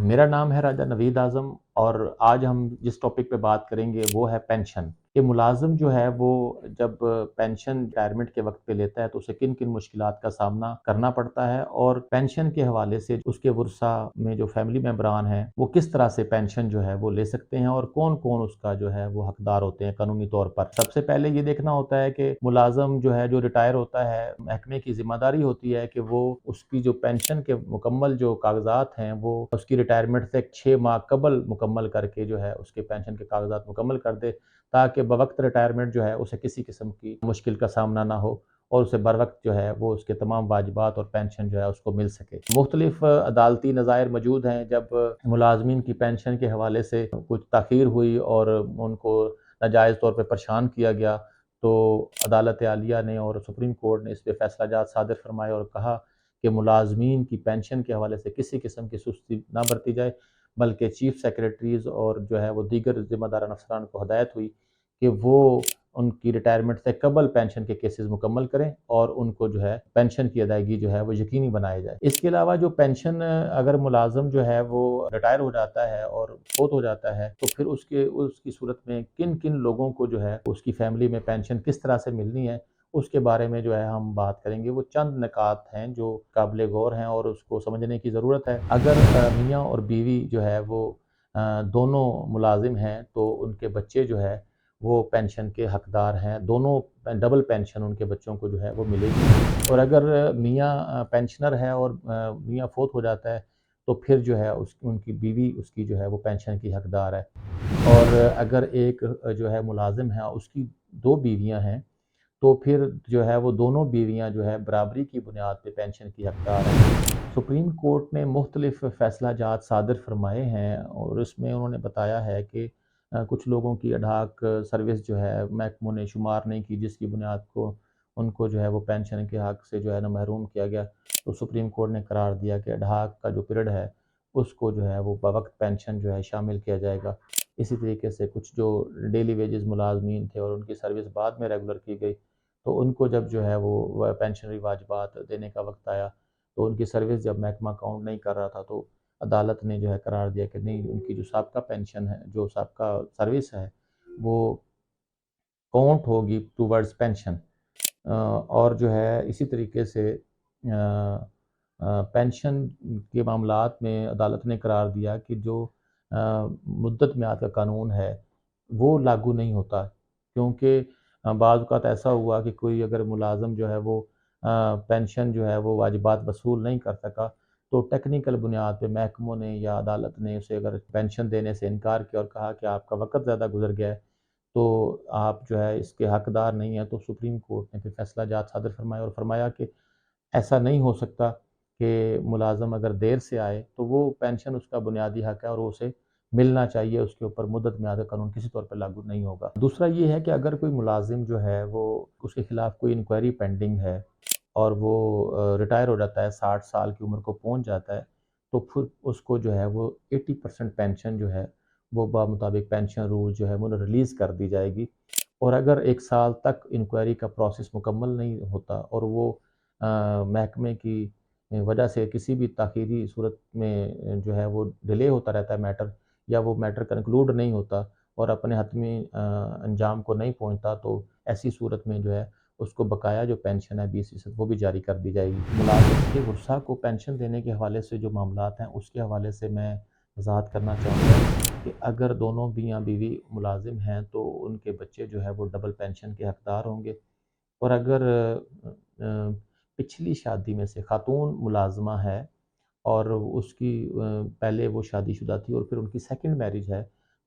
मेरा नाम है राजा नवीद आज़म और आज हम जिस टॉपिक पे बात करेंगे वो है पेंशन। कि मुलाज़िम जो है वो जब पेंशन रिटायरमेंट के वक़्त पे लेता है तो उसे किन-किन मुश्किलात का सामना करना पड़ता है और पेंशन के हवाले से उसके वुरसा में जो फैमिली मेंबरान हैं, वो किस तरह से पेंशन जो है वो ले सकते हैं और कौन-कौन उसका जो है वो हकदार होते हैं कानूनी तौर पर। सबसे पहले ये देखना होता है कि मुलाज़िम जो है जो रिटायर होता है, महकमे की ज़िम्मेदारी होती है कि वो उसकी जो पेंशन के मुकम्मल जो कागज़ात हैं वो उसकी रिटायरमेंट से 6 माह कबल मुकम्मल करके जो है उसके पेंशन के कागज़ात मुकम्मल कर दे, ताकि बवक्त रिटायरमेंट जो है उसे किसी किस्म की मुश्किल का सामना ना हो और उसे बरवक्त जो है वो उसके तमाम वाजिबात और पेंशन जो है उसको मिल सके। मुख्तलिफ अदालती नज़ायर मौजूद हैं जब मुलाज़मीन की पेंशन के हवाले से कुछ ताख़ीर हुई और उनको नाजायज़ तौर पे परेशान किया गया, तो अदालत आलिया ने और सुप्रीम कोर्ट ने इस पे फ़ैसला जात सादिर फरमाए और कहा कि मुलाज़मीन की पेंशन के हवाले से किसी किस्म की सुस्ती ना बरती जाए, बल्कि चीफ़ सेक्रेटरीज़ और जो है वो दीगर ज़िम्मेदारान अफ़सरान को हदायत हुई कि वो उनकी रिटायरमेंट से कबल पेंशन के केसेस मुकम्मल करें और उनको जो है पेंशन की अदायगी जो है वो यकीनी बनाया जाए। इसके अलावा जो पेंशन अगर मुलाज़िम जो है वो रिटायर हो जाता है और फ़ौत हो जाता है, तो फिर उसकी सूरत में किन-किन लोगों को जो है उसकी फ़ैमिली में पेंशन किस तरह से मिलनी है, उसके बारे में जो है हम बात करेंगे। वो चंद निकात हैं जो काबिल गौर हैं और उसको समझने की ज़रूरत है। अगर मियाँ और बीवी जो है वो दोनों मुलाज़िम हैं, तो उनके बच्चे जो है वो पेंशन के हकदार हैं। दोनों डबल पेंशन उनके बच्चों को जो है वो मिलेगी। और अगर मियाँ पेंशनर है और मियाँ फ़ौत हो जाता है, तो फिर जो है उनकी बीवी उसकी जो है वो पेंशन की हकदार है। और अगर एक जो है मुलाज़िम है, उसकी 2 बीवियाँ हैं, तो फिर जो है वो दोनों बीवियाँ जो है बराबरी की बुनियाद पे पेंशन की हकदार हैं। सुप्रीम कोर्ट ने मुख्तलिफ़ फ़ैसला जात सादिर फरमाए हैं और इसमें उन्होंने बताया है कि कुछ लोगों की अडॉक सर्विस जो है महकमों ने शुमार नहीं की, जिसकी बुनियाद को उनको जो है वो पेंशन के हक़ से जो है ना महरूम किया गया। तो सुप्रीम कोर्ट ने करार दिया कि अडॉक का जो पीरियड है, उसको जो है वो बवक्त पेंशन जो है शामिल किया जाएगा। इसी तरीके से कुछ जो डेली वेजेस मुलाज़मीन थे और उनकी सर्विस बाद में रेगुलर की गई, तो उनको जब जो है वो पेंशनरी वाजिबात देने का वक़्त आया, तो उनकी सर्विस जब महकमा काउंट नहीं कर रहा था, तो अदालत ने जो है करार दिया कि नहीं, उनकी जो साबका पेंशन है, जो साबका सर्विस है, वो काउंट होगी टुवर्ड्स पेंशन। और जो है इसी तरीके से पेंशन के मामलात में अदालत ने करार दिया कि जो मुद्दत मियाद का कानून है, वो लागू नहीं होता, क्योंकि बाज़ औक़ात ऐसा हुआ कि कोई अगर मुलाज़िम जो है वो पेंशन जो है वो वाजिबात वसूल नहीं कर सका, तो टेक्निकल बुनियाद पे महकमों ने या अदालत ने उसे अगर पेंशन देने से इनकार किया और कहा कि आपका वक़्त ज़्यादा गुज़र गया है, तो आप जो है इसके हकदार नहीं हैं, तो सुप्रीम कोर्ट ने फिर फ़ैसला जात सादिर फरमाया और फरमाया कि ऐसा नहीं हो सकता कि मुलाज़िम अगर देर से आए, तो वो पेंशन उसका बुनियादी हक़ है और उसे मिलना चाहिए, उसके ऊपर मुद्दत मियाद का कानून किसी तौर पे लागू नहीं होगा। दूसरा ये है कि अगर कोई मुलाज़िम जो है वो उसके खिलाफ़ कोई इंक्वायरी पेंडिंग है और वो रिटायर हो जाता है, 60 साल की उम्र को पहुँच जाता है, तो फिर उसको जो है वो 80% पेंशन जो है वो बामुताबिक पेंशन रूल जो है वो रिलीज़ कर दी जाएगी। और अगर 1 साल तक इंक्वायरी का प्रोसेस मुकम्मल नहीं होता और वो महकमे की वजह से किसी भी ताख़ीरी सूरत में जो है वो डिले होता रहता है मैटर, या वो मैटर कंक्लूड नहीं होता और अपने हतमी अंजाम को नहीं पहुँचता, तो ऐसी सूरत में जो है उसको बकाया जो पेंशन है 20% वो भी जारी कर दी जाएगी। मुलाज़िम के वुरसा को पेंशन देने के हवाले से जो मामलात हैं, उसके हवाले से मैं वज़ाहत करना चाहूँगा कि अगर दोनों मियाँ-बीवी मुलाज़िम हैं, तो उनके बच्चे जो है वो डबल पेंशन के हकदार होंगे। और अगर पिछली शादी में से खातून मुलाज़िमा है और उसकी पहले वो शादीशुदा थी और फिर उनकी सेकंड मैरिज है,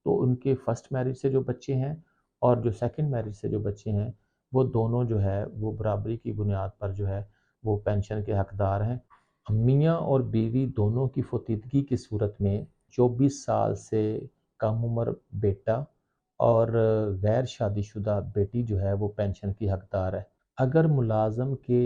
तो उनके फर्स्ट मैरिज से जो बच्चे हैं और जो सेकंड मैरिज से जो बच्चे हैं, वो दोनों जो है वो बराबरी की बुनियाद पर जो है वो पेंशन के हकदार हैं। मियाँ और बीवी दोनों की फ़ौतीदगी की सूरत में 24 साल से कम उम्र बेटा और गैर शादीशुदा बेटी जो है वो पेंशन की हकदार है। अगर मुलाज़िम के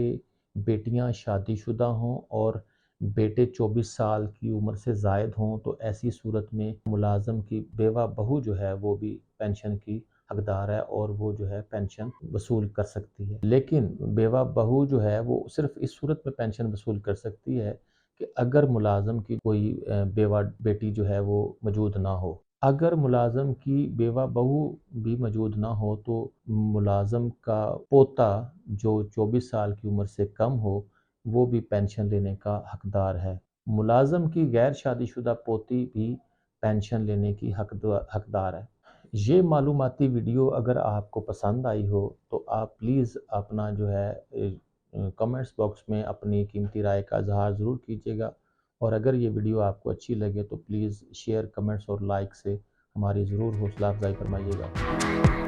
बेटियां शादीशुदा हों और बेटे 24 साल की उम्र से ज़ायद हों, तो ऐसी सूरत में मुलाज़िम की बेवा बहू जो है वो भी पेंशन की हकदार है और वो जो है पेंशन वसूल कर सकती है। लेकिन बेवा बहू जो है वो सिर्फ़ इस सूरत में पेंशन वसूल कर सकती है کہ اگر ملازم کی کوئی بیوہ بیٹی جو ہے وہ موجود نہ ہو، اگر ملازم کی بیوہ بہو بھی موجود نہ ہو تو ملازم کا پوتا جو 24 سال کی عمر سے کم ہو وہ بھی پینشن لینے کا حقدار ہے۔ ملازم کی غیر شادی شدہ پوتی بھی پینشن لینے کی حقدار ہے۔ یہ معلوماتی ویڈیو اگر آپ کو پسند آئی ہو تو آپ پلیز اپنا جو ہے کمنٹس باکس میں اپنی قیمتی رائے کا اظہار ضرور کیجیے گا، اور اگر یہ ویڈیو آپ کو اچھی لگے تو پلیز شیئر، کمنٹس اور لائک سے ہماری ضرور حوصلہ افزائی فرمائیے گا۔